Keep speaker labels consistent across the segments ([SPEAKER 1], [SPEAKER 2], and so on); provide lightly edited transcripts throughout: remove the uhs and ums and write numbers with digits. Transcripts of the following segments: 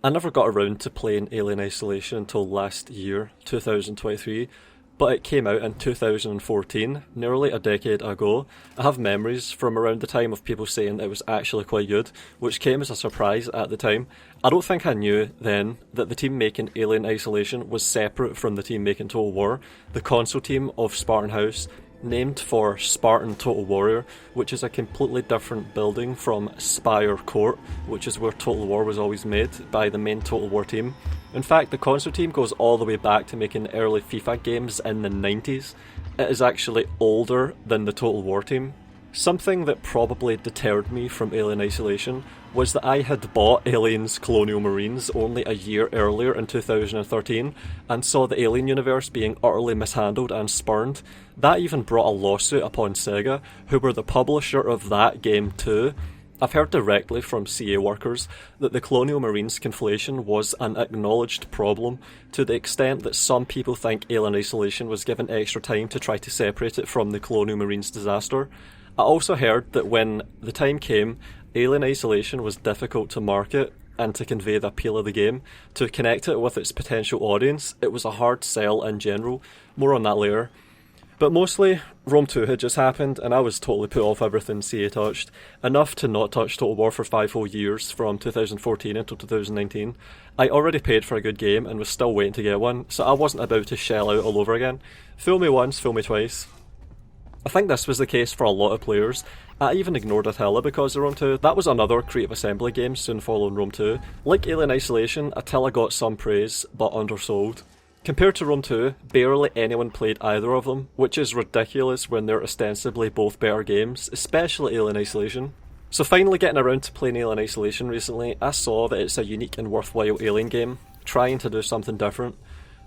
[SPEAKER 1] I never got around to playing Alien Isolation until last year, 2023, but it came out in 2014, nearly a decade ago. I have memories from around the time of people saying it was actually quite good, which came as a surprise at the time. I don't think I knew then that the team making Alien Isolation was separate from the team making Total War. The console team of Spartan House, named for Spartan Total Warrior, which is a completely different building from Spire Court, which is where Total War was always made by the main Total War team. In fact, the console team goes all the way back to making early FIFA games in the 90s. It is actually older than the Total War team. Something that probably deterred me from Alien Isolation was that I had bought Alien's Colonial Marines only a year earlier in 2013 and saw the Alien universe being utterly mishandled and spurned. That even brought a lawsuit upon Sega, who were the publisher of that game too. I've heard directly from CA workers that the Colonial Marines conflation was an acknowledged problem, to the extent that some people think Alien Isolation was given extra time to try to separate it from the Colonial Marines disaster. I also heard that when the time came, Alien Isolation was difficult to market and to convey the appeal of the game. To connect it with its potential audience, it was a hard sell in general. More on that later. But mostly, Rome 2 had just happened and I was totally put off everything CA touched. Enough to not touch Total War for 5 whole years, from 2014 until 2019. I already paid for a good game and was still waiting to get one, so I wasn't about to shell out all over again. Fool me once, fool me twice. I think this was the case for a lot of players. I even ignored Attila because of Rome 2. That was another Creative Assembly game soon following Rome 2. Like Alien Isolation, Attila got some praise, but undersold. Compared to Rome 2, barely anyone played either of them, which is ridiculous when they're ostensibly both better games, especially Alien Isolation. So finally getting around to playing Alien Isolation recently, I saw that it's a unique and worthwhile Alien game, trying to do something different.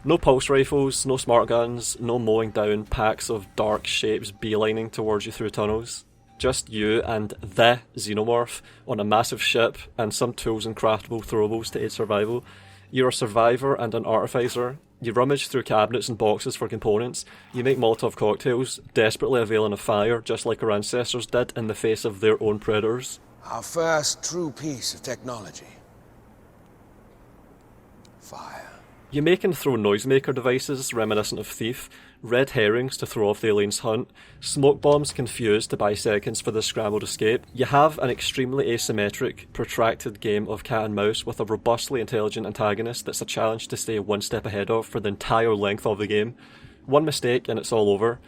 [SPEAKER 1] No pulse rifles, no smart guns, no mowing down packs of dark shapes beelining towards you through tunnels. Just you and the xenomorph on a massive ship and some tools and craftable throwables to aid survival. You're a survivor and an artificer. You rummage through cabinets and boxes for components. You make Molotov cocktails, desperately availing of fire, just like our ancestors did in the face of their own predators.
[SPEAKER 2] Our first true piece of technology. Fire.
[SPEAKER 1] You make and throw noisemaker devices reminiscent of Thief, red herrings to throw off the alien's hunt, smoke bombs confused to buy seconds for the scrambled escape. You have an extremely asymmetric, protracted game of cat and mouse with a robustly intelligent antagonist that's a challenge to stay one step ahead of for the entire length of the game. One mistake and it's all over.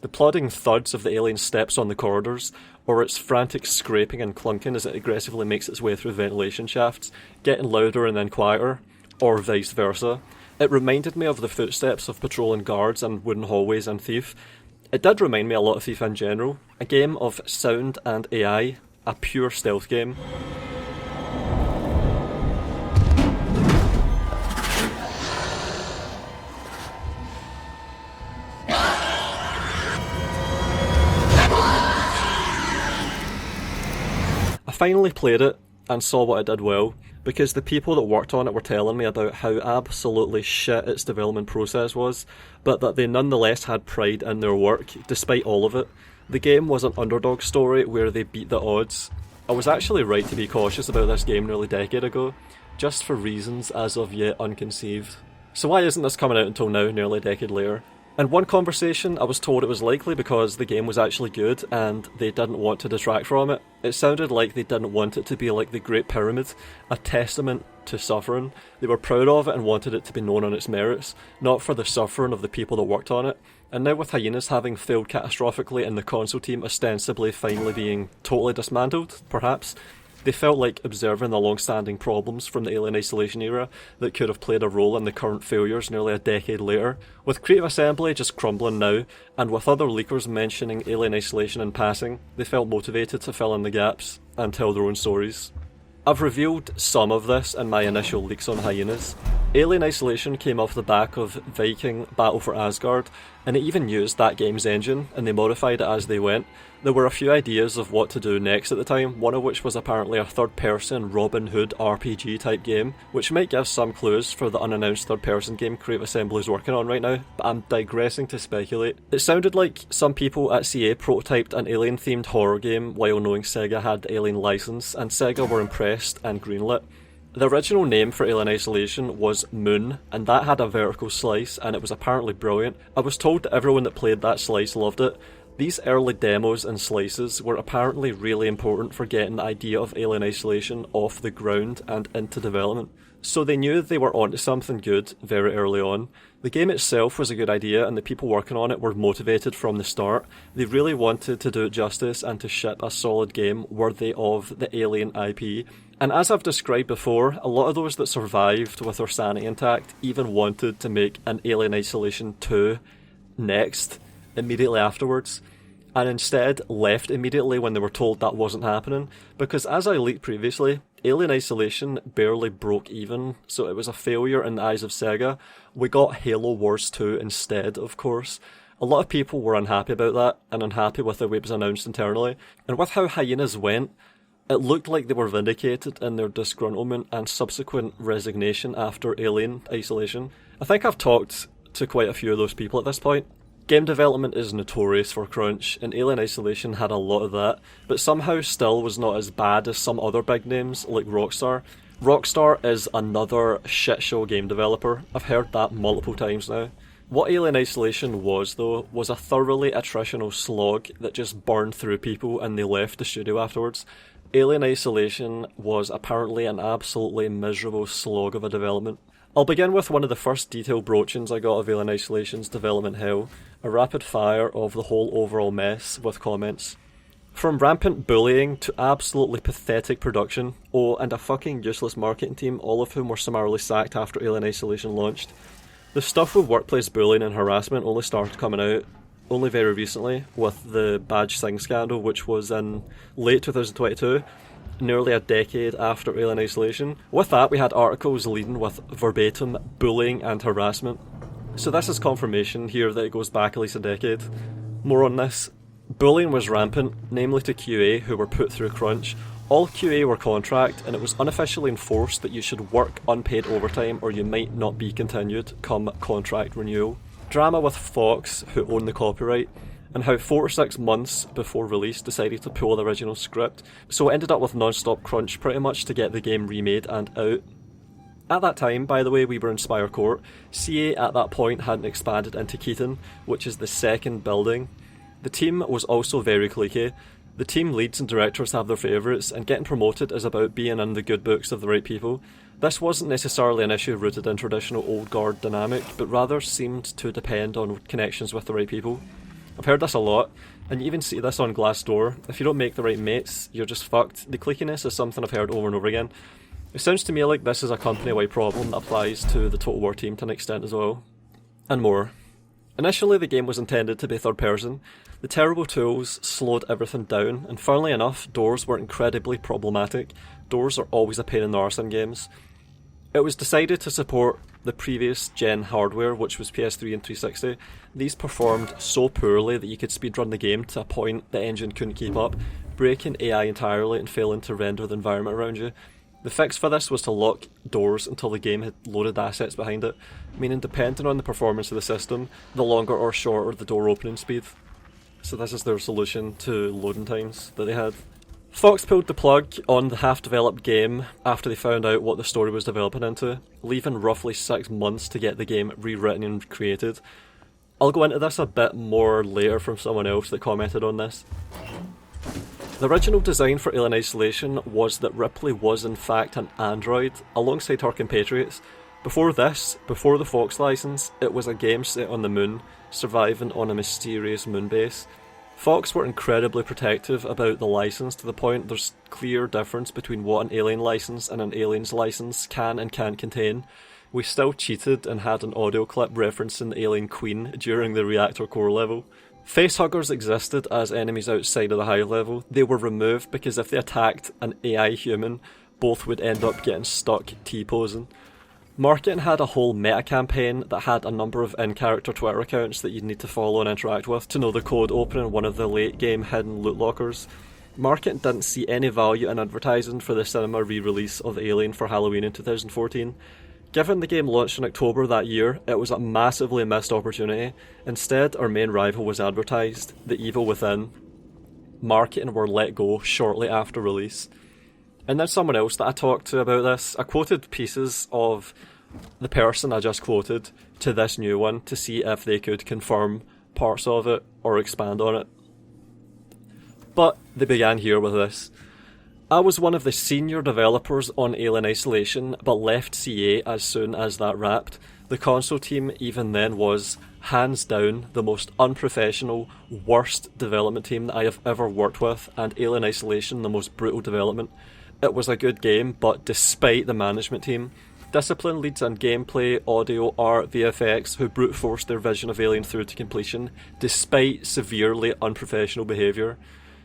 [SPEAKER 1] The plodding thuds of the alien's steps on the corridors, or its frantic scraping and clunking as it aggressively makes its way through ventilation shafts, getting louder and then quieter, or vice versa. It reminded me of the footsteps of patrolling guards and wooden hallways in Thief. It did remind me a lot of Thief in general. A game of sound and AI, a pure stealth game. I finally played it and saw what it did well, because the people that worked on it were telling me about how absolutely shit its development process was, but that they nonetheless had pride in their work, despite all of it. The game was an underdog story where they beat the odds. I was actually right to be cautious about this game nearly a decade ago, just for reasons as of yet unconceived. So why isn't this coming out until now, nearly a decade later? In one conversation, I was told it was likely because the game was actually good and they didn't want to detract from it. It sounded like they didn't want it to be like the Great Pyramid, a testament to suffering. They were proud of it and wanted it to be known on its merits, not for the suffering of the people that worked on it. And now with Hyenas having failed catastrophically and the console team ostensibly finally being totally dismantled, perhaps, they felt like observing the long-standing problems from the Alien Isolation era that could have played a role in the current failures nearly a decade later. With Creative Assembly just crumbling now, and with other leakers mentioning Alien Isolation in passing, they felt motivated to fill in the gaps and tell their own stories. I've revealed some of this in my initial leaks on Hyenas. Alien Isolation came off the back of Viking Battle for Asgard, and it even used that game's engine, and they modified it as they went. There were a few ideas of what to do next at the time, one of which was apparently a third-person Robin Hood RPG type game, which might give some clues for the unannounced third-person game Creative Assembly is working on right now, but I'm digressing to speculate. It sounded like some people at CA prototyped an Alien-themed horror game while knowing Sega had the Alien license, and Sega were impressed and greenlit. The original name for Alien Isolation was Moon, and that had a vertical slice, and it was apparently brilliant. I was told that everyone that played that slice loved it. These early demos and slices were apparently really important for getting the idea of Alien Isolation off the ground and into development. So they knew they were onto something good very early on. The game itself was a good idea, and the people working on it were motivated from the start. They really wanted to do it justice and to ship a solid game worthy of the Alien IP. And as I've described before, a lot of those that survived with their sanity intact even wanted to make an Alien Isolation 2 next, immediately afterwards, and instead left immediately when they were told that wasn't happening, because as I leaked previously, Alien Isolation barely broke even, so it was a failure in the eyes of Sega. We got Halo Wars 2 instead, of course. A lot of people were unhappy about that, and unhappy with the way it was announced internally, and with how Hyenas went, it looked like they were vindicated in their disgruntlement and subsequent resignation after Alien Isolation. I think I've talked to quite a few of those people at this point. Game development is notorious for crunch, and Alien Isolation had a lot of that, but somehow still was not as bad as some other big names like Rockstar. Rockstar is another shitshow game developer. I've heard that multiple times now. What Alien Isolation was, though, was a thoroughly attritional slog that just burned through people and they left the studio afterwards. Alien Isolation was apparently an absolutely miserable slog of a development. I'll begin with one of the first detailed broachings I got of Alien Isolation's development hell, a rapid fire of the whole overall mess with comments. From rampant bullying to absolutely pathetic production, oh, and a fucking useless marketing team, all of whom were summarily sacked after Alien Isolation launched. The stuff with workplace bullying and harassment only started coming out only very recently with the Badge Singh scandal, which was in late 2022, nearly a decade after Alien Isolation. With that, we had articles leading with verbatim bullying and harassment. So this is confirmation here that it goes back at least a decade. More on this. Bullying was rampant, namely to QA, who were put through crunch. All QA were contract, and it was unofficially enforced that you should work unpaid overtime or you might not be continued come contract renewal. Drama with Fox, who owned the copyright, and how 4 to 6 months before release decided to pull the original script, so it ended up with non-stop crunch pretty much to get the game remade and out. At that time, by the way, we were in Spire Court. CA at that point hadn't expanded into Keaton, which is the second building. The team was also very cliquey. The team leads and directors have their favourites, and getting promoted is about being in the good books of the right people. This wasn't necessarily an issue rooted in traditional old guard dynamic, but rather seemed to depend on connections with the right people. I've heard this a lot, and you even see this on Glassdoor. If you don't make the right mates, you're just fucked. The cliquiness is something I've heard over and over again. It sounds to me like this is a company-wide problem that applies to the Total War team to an extent as well. And more. Initially, the game was intended to be third person. The terrible tools slowed everything down, and funnily enough, doors were incredibly problematic. Doors are always a pain in the arse in games. It was decided to support the previous gen hardware, which was PS3 and 360. These performed so poorly that you could speedrun the game to a point the engine couldn't keep up, breaking AI entirely and failing to render the environment around you. The fix for this was to lock doors until the game had loaded assets behind it, meaning depending on the performance of the system, the longer or shorter the door opening speed. So this is their solution to loading times that they had. Fox pulled the plug on the half-developed game after they found out what the story was developing into, leaving roughly 6 months to get the game rewritten and created. I'll go into this a bit more later from someone else that commented on this. The original design for Alien Isolation was that Ripley was in fact an android, alongside her compatriots. Before this, before the Fox license, it was a game set on the moon, surviving on a mysterious moon base. Fox were incredibly protective about the license to the point there's clear difference between what an Alien license and an Aliens license can and can't contain. We still cheated and had an audio clip referencing the Alien Queen during the reactor core level. Facehuggers existed as enemies outside of the high level. They were removed because if they attacked an AI human, both would end up getting stuck T-posing. Marketing had a whole meta campaign that had a number of in-character Twitter accounts that you'd need to follow and interact with to know the code opening one of the late game hidden loot lockers. Marketing didn't see any value in advertising for the cinema re-release of Alien for Halloween in 2014. Given the game launched in October that year, it was a massively missed opportunity. Instead, our main rival was advertised, The Evil Within. Marketing were let go shortly after release. And then someone else that I talked to about this, I quoted pieces of the person I just quoted to this new one to see if they could confirm parts of it or expand on it. But they began here with this. I was one of the senior developers on Alien Isolation, but left CA as soon as that wrapped. The console team even then was, hands down, the most unprofessional, worst development team that I have ever worked with, and Alien Isolation the most brutal development. It was a good game, but despite the management team, discipline leads in gameplay, audio, art, VFX, who brute forced their vision of Alien through to completion, despite severely unprofessional behaviour.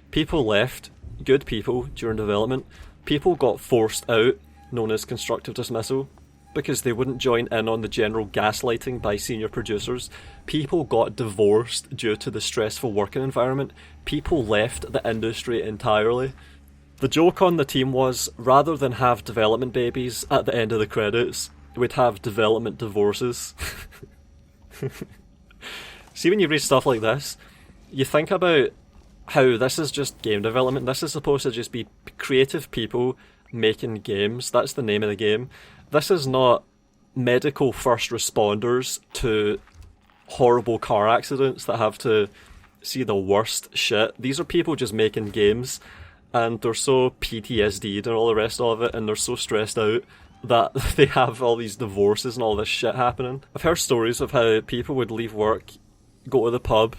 [SPEAKER 1] People left, good people, during development. People got forced out, known as constructive dismissal, because they wouldn't join in on the general gaslighting by senior producers. People got divorced due to the stressful working environment. People left the industry entirely. The joke on the team was, rather than have development babies at the end of the credits, we'd have development divorces. See, when you read stuff like this, you think about how this is just game development. This is supposed to just be creative people making games. That's the name of the game. This is not medical first responders to horrible car accidents that have to see the worst shit. These are people just making games, and they're so PTSD'd and all the rest of it, and they're so stressed out that they have all these divorces and all this shit happening. I've heard stories of how people would leave work, go to the pub,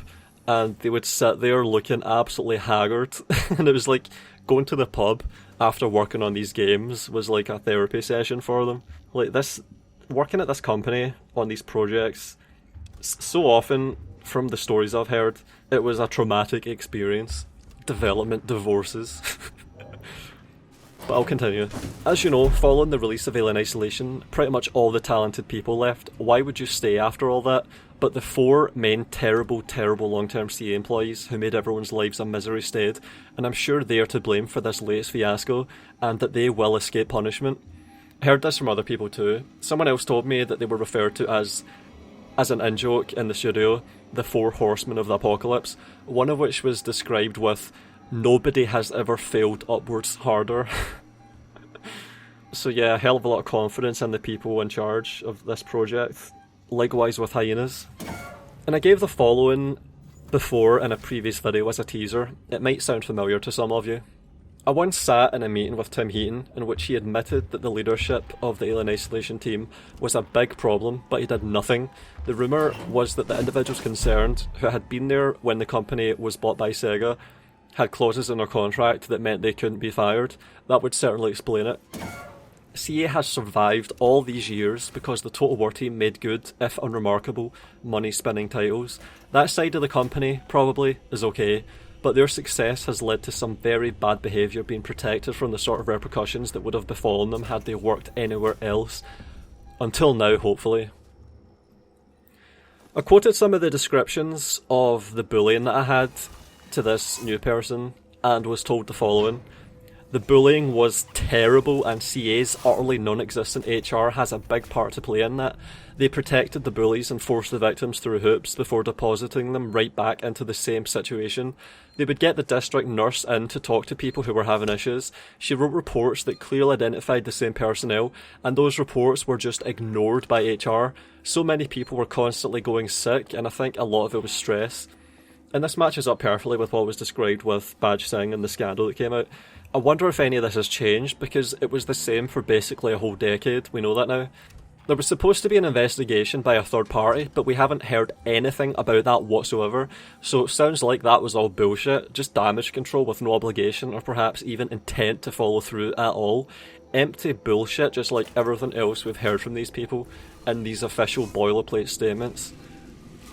[SPEAKER 1] and they would sit there looking absolutely haggard. And it was like going to the pub after working on these games was like a therapy session for them. Like this, working at this company on these projects, so often from the stories I've heard, it was a traumatic experience. Development divorces. But I'll continue. As you know, following the release of Alien Isolation, pretty much all the talented people left. Why would you stay after all that? But the four main terrible long-term CA employees who made everyone's lives a misery stayed, and I'm sure they are to blame for this latest fiasco, and that they will escape punishment. I heard this from other people too. Someone else told me that they were referred to as an in-joke in the studio, the four horsemen of the apocalypse, one of which was described with, "Nobody has ever failed upwards harder." So yeah, a hell of a lot of confidence in the people in charge of this project. Likewise with hyenas. And I gave the following before in a previous video as a teaser. It might sound familiar to some of you. I once sat in a meeting with Tim Heaton in which he admitted that the leadership of the Alien Isolation team was a big problem, but he did nothing. The rumour was that the individuals concerned, who had been there when the company was bought by Sega, had clauses in their contract that meant they couldn't be fired. That would certainly explain it. CA has survived all these years because the Total War team made good, if unremarkable, money-spinning titles. That side of the company, probably, is okay, but their success has led to some very bad behaviour being protected from the sort of repercussions that would have befallen them had they worked anywhere else. Until now, hopefully. I quoted some of the descriptions of the bullying that I had to this new person, and was told the following. The bullying was terrible, and CA's utterly non-existent HR has a big part to play in that. They protected the bullies and forced the victims through hoops before depositing them right back into the same situation. They would get the district nurse in to talk to people who were having issues. She wrote reports that clearly identified the same personnel, and those reports were just ignored by HR. So many people were constantly going sick, and I think a lot of it was stress. And this matches up perfectly with what was described with Badge Singh and the scandal that came out. I wonder if any of this has changed, because it was the same for basically a whole decade. We know that now. There was supposed to be an investigation by a third party, but we haven't heard anything about that whatsoever, so it sounds like that was all bullshit, just damage control with no obligation or perhaps even intent to follow through at all. Empty bullshit, just like everything else we've heard from these people in these official boilerplate statements.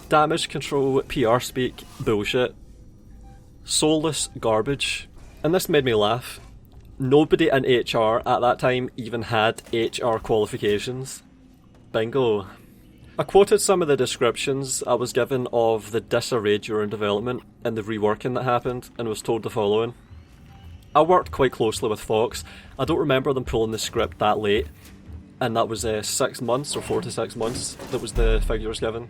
[SPEAKER 1] Damage control, PR speak, bullshit. Soulless garbage. And this made me laugh. Nobody in HR at that time even had HR qualifications. Bingo. I quoted some of the descriptions I was given of the disarray during development and the reworking that happened, and was told the following. I worked quite closely with Fox. I don't remember them pulling the script that late, and that was 6 months or 4 to 6 months, that was the figures given.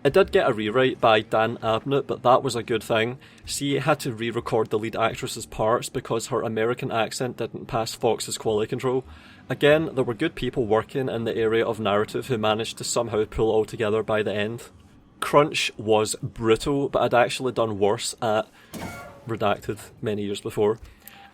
[SPEAKER 1] It did get a rewrite by Dan Abnett, but that was a good thing. CA had to re-record the lead actress's parts because her American accent didn't pass Fox's quality control. Again, there were good people working in the area of narrative who managed to somehow pull it all together by the end. Crunch was brutal, but I'd actually done worse at Redacted many years before.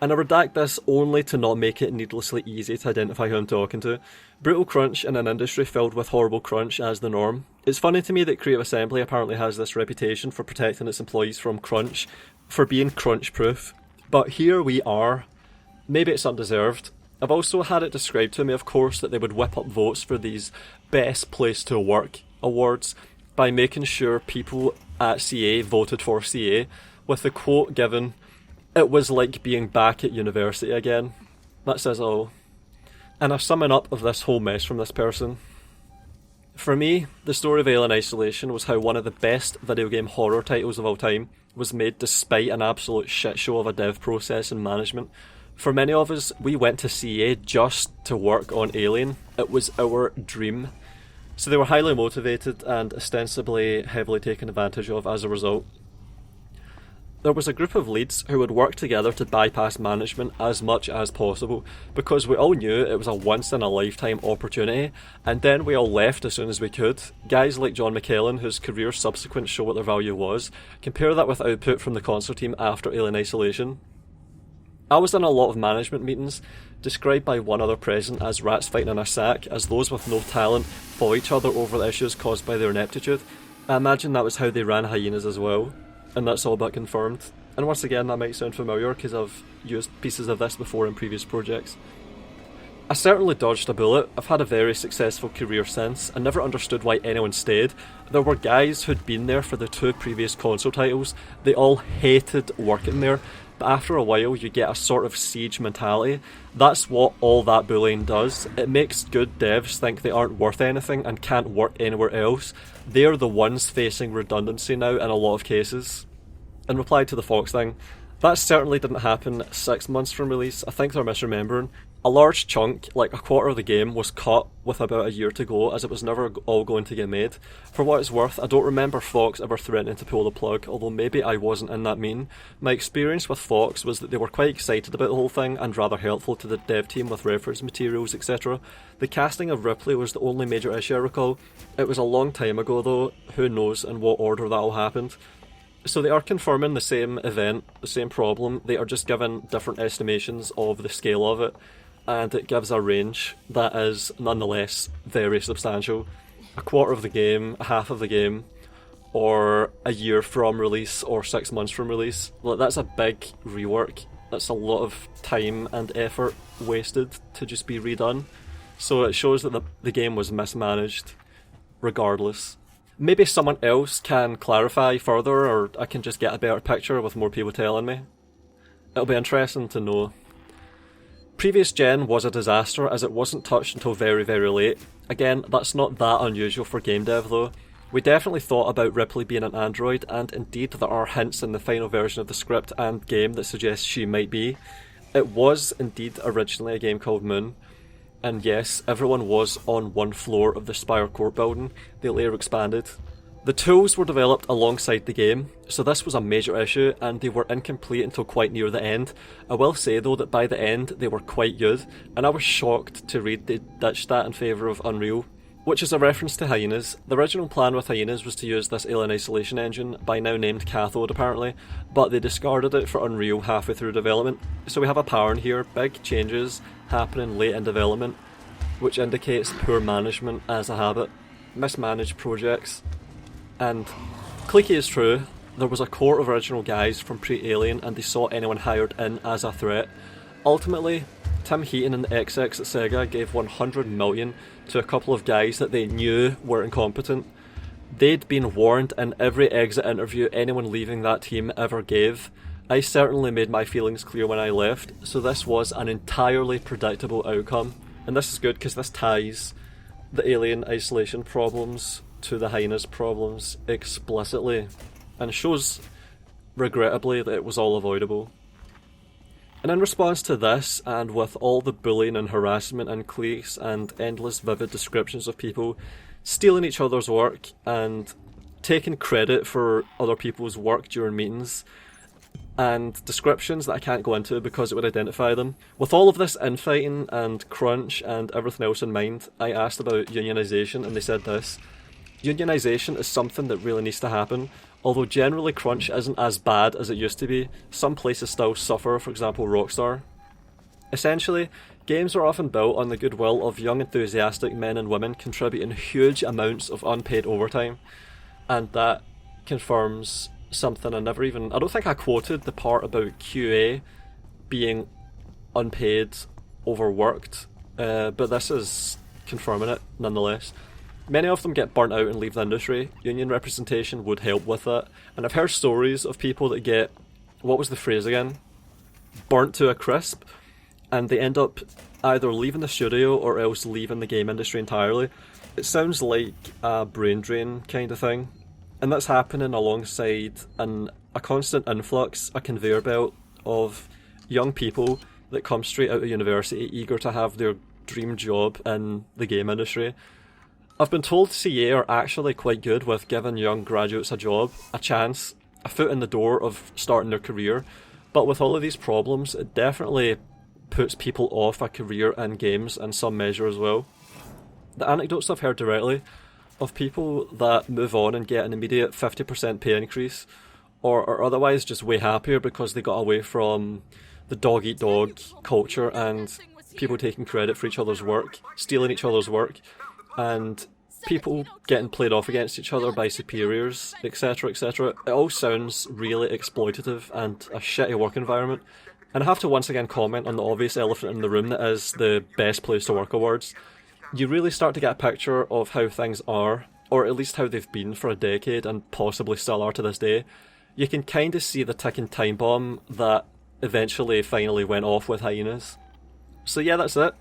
[SPEAKER 1] And I redact this only to not make it needlessly easy to identify who I'm talking to. Brutal crunch in an industry filled with horrible crunch as the norm. It's funny to me that Creative Assembly apparently has this reputation for protecting its employees from crunch, for being crunch-proof. But here we are. Maybe it's undeserved. I've also had it described to me, of course, that they would whip up votes for these Best Place to Work awards by making sure people at CA voted for CA, with the quote given, "It was like being back at university again." That says it all. And a summing up of this whole mess from this person. For me, the story of Alien Isolation was how one of the best video game horror titles of all time was made despite an absolute shit show of a dev process and management. For many of us, we went to CA just to work on Alien. It was our dream. So they were highly motivated and ostensibly heavily taken advantage of as a result. There was a group of leads who would work together to bypass management as much as possible, because we all knew it was a once-in-a-lifetime opportunity, and then we all left as soon as we could. Guys like John McKellen, whose career subsequent show what their value was. Compare that with output from the console team after Alien Isolation. I was in a lot of management meetings, described by one other present as rats fighting in a sack, as those with no talent fought each other over the issues caused by their ineptitude. I imagine that was how they ran Hyenas as well. And that's all but confirmed. And once again, that might sound familiar because I've used pieces of this before in previous projects. I certainly dodged a bullet. I've had a very successful career since. I never understood why anyone stayed. There were guys who'd been there for the 2 previous console titles. They all hated working there. But after a while, you get a sort of siege mentality. That's what all that bullying does. It makes good devs think they aren't worth anything and can't work anywhere else. They're the ones facing redundancy now in a lot of cases. In reply to the Fox thing, that certainly didn't happen 6 months from release. I think they're misremembering. A large chunk, like a quarter of the game, was cut with about a year to go, as it was never all going to get made. For what it's worth, I don't remember Fox ever threatening to pull the plug, although maybe I wasn't in that meeting. My experience with Fox was that they were quite excited about the whole thing and rather helpful to the dev team with reference materials, etc. The casting of Ripley was the only major issue I recall. It was a long time ago though, who knows in what order that all happened. So they are confirming the same event, the same problem, they are just given different estimations of the scale of it. And it gives a range that is nonetheless very substantial. A quarter of the game, a half of the game, or a year from release, or 6 months from release. Like, that's a big rework. That's a lot of time and effort wasted to just be redone. So it shows that the game was mismanaged regardless. Maybe someone else can clarify further, or I can just get a better picture with more people telling me. It'll be interesting to know. Previous gen was a disaster as it wasn't touched until very, very late. Again, that's not that unusual for game dev though. We definitely thought about Ripley being an android, and indeed there are hints in the final version of the script and game that suggest she might be. It was indeed originally a game called Moon, and yes, everyone was on one floor of the Spire Court building. They later expanded. The tools were developed alongside the game, so this was a major issue and they were incomplete until quite near the end. I will say though that by the end they were quite good, and I was shocked to read they ditched that in favour of Unreal, which is a reference to Hyenas. The original plan with Hyenas was to use this Alien Isolation engine, by now named Cathode apparently, but they discarded it for Unreal halfway through development. So we have a pattern here, big changes happening late in development, which indicates poor management as a habit, mismanaged projects. And cliquey is true, there was a core of original guys from pre-Alien and they saw anyone hired in as a threat. Ultimately, Tim Heaton and the XX at Sega gave 100 million to a couple of guys that they knew were incompetent. They'd been warned in every exit interview anyone leaving that team ever gave. I certainly made my feelings clear when I left, so this was an entirely predictable outcome. And this is good because this ties the Alien Isolation problems to the Hyenas problems explicitly, and shows, regrettably, that it was all avoidable. And in response to this, and with all the bullying and harassment and cliques and endless vivid descriptions of people stealing each other's work and taking credit for other people's work during meetings, and descriptions that I can't go into because it would identify them. With all of this infighting and crunch and everything else in mind, I asked about unionisation, and they said this: unionisation is something that really needs to happen. Although generally crunch isn't as bad as it used to be, some places still suffer, for example Rockstar. Essentially, games are often built on the goodwill of young enthusiastic men and women contributing huge amounts of unpaid overtime, and that confirms something I don't think I quoted the part about QA being unpaid, overworked, but this is confirming it nonetheless. Many of them get burnt out and leave the industry. Union representation would help with that. And I've heard stories of people that get, what was the phrase again? Burnt to a crisp. And they end up either leaving the studio or else leaving the game industry entirely. It sounds like a brain drain kind of thing. And that's happening alongside a constant influx, a conveyor belt of young people that come straight out of university eager to have their dream job in the game industry. I've been told CA are actually quite good with giving young graduates a job, a chance, a foot in the door of starting their career, but with all of these problems, it definitely puts people off a career in games in some measure as well. The anecdotes I've heard directly of people that move on and get an immediate 50% pay increase, or are otherwise just way happier because they got away from the dog-eat-dog culture and people taking credit for each other's work, stealing each other's work, and people getting played off against each other by superiors, etc, etc. It all sounds really exploitative and a shitty work environment. And I have to once again comment on the obvious elephant in the room that is the Best Place to Work awards. You really start to get a picture of how things are, or at least how they've been for a decade and possibly still are to this day. You can kind of see the ticking time bomb that eventually finally went off with Hyenas. So yeah, that's it.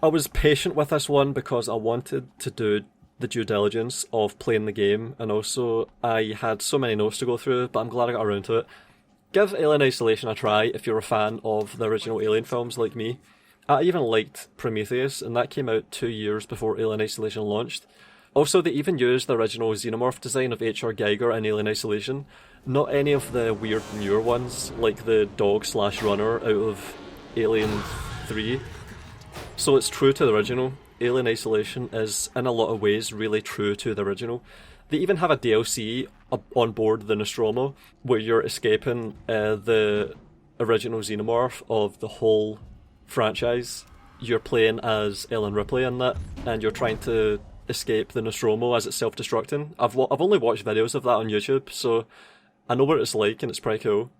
[SPEAKER 1] I was patient with this one because I wanted to do the due diligence of playing the game, and also I had so many notes to go through, but I'm glad I got around to it. Give Alien Isolation a try if you're a fan of the original Alien films like me. I even liked Prometheus, and that came out 2 years before Alien Isolation launched. Also, they even used the original xenomorph design of H.R. Geiger in Alien Isolation, not any of the weird newer ones, like the dog/runner out of Alien 3. So it's true to the original. Alien Isolation is, in a lot of ways, really true to the original. They even have a DLC on board the Nostromo, where you're escaping the original xenomorph of the whole franchise. You're playing as Ellen Ripley in that, and you're trying to escape the Nostromo as it's self-destructing. I've only watched videos of that on YouTube, so I know what it's like, and it's pretty cool.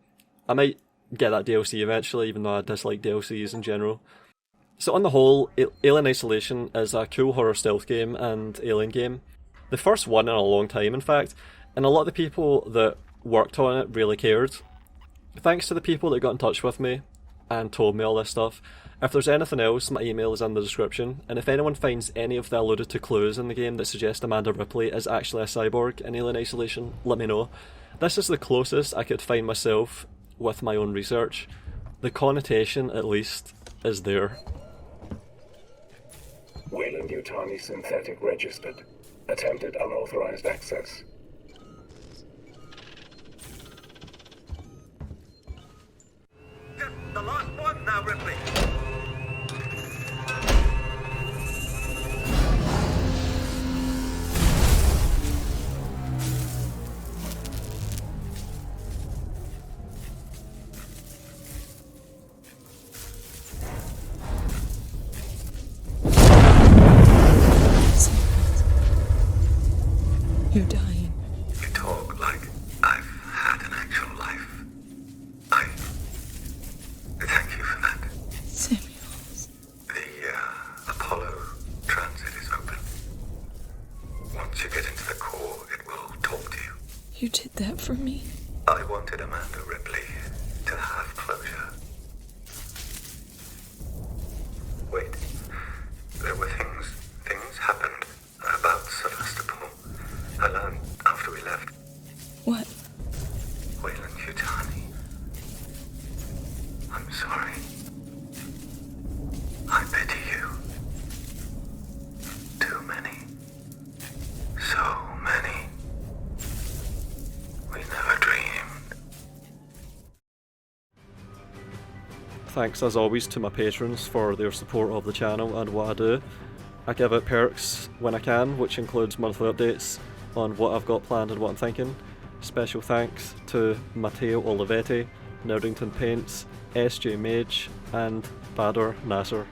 [SPEAKER 1] I might get that DLC eventually, even though I dislike DLCs in general. So on the whole, Alien Isolation is a cool horror stealth game and alien game. The first one in a long time, in fact, and a lot of the people that worked on it really cared. Thanks to the people that got in touch with me and told me all this stuff. If there's anything else, my email is in the description, and if anyone finds any of the alluded to clues in the game that suggest Amanda Ripley is actually a cyborg in Alien Isolation, let me know. This is the closest I could find myself with my own research. The connotation, at least, is there.
[SPEAKER 3] Weyland-Yutani synthetic registered. Attempted unauthorized access.
[SPEAKER 4] The last one now, Ripley.
[SPEAKER 5] You're dying.
[SPEAKER 4] You talk like I've had an actual life. I thank you for that.
[SPEAKER 5] Samuels.
[SPEAKER 4] The Apollo transit is open. Once you get into the core, it will talk to you.
[SPEAKER 5] You did that for me.
[SPEAKER 4] I wanted Amanda Ripley to have closure. Wait, there were things happened about Sevastopol. I learned after we left.
[SPEAKER 5] What?
[SPEAKER 4] Weyland-Yutani. I'm sorry. I pity you. Too many. So many.
[SPEAKER 1] Thanks as always to my patrons for their support of the channel and what I do. I give out perks when I can, which includes monthly updates on what I've got planned and what I'm thinking. Special thanks to Matteo Olivetti, Nerdington Paints, SJ Mage, and Badr Nasser.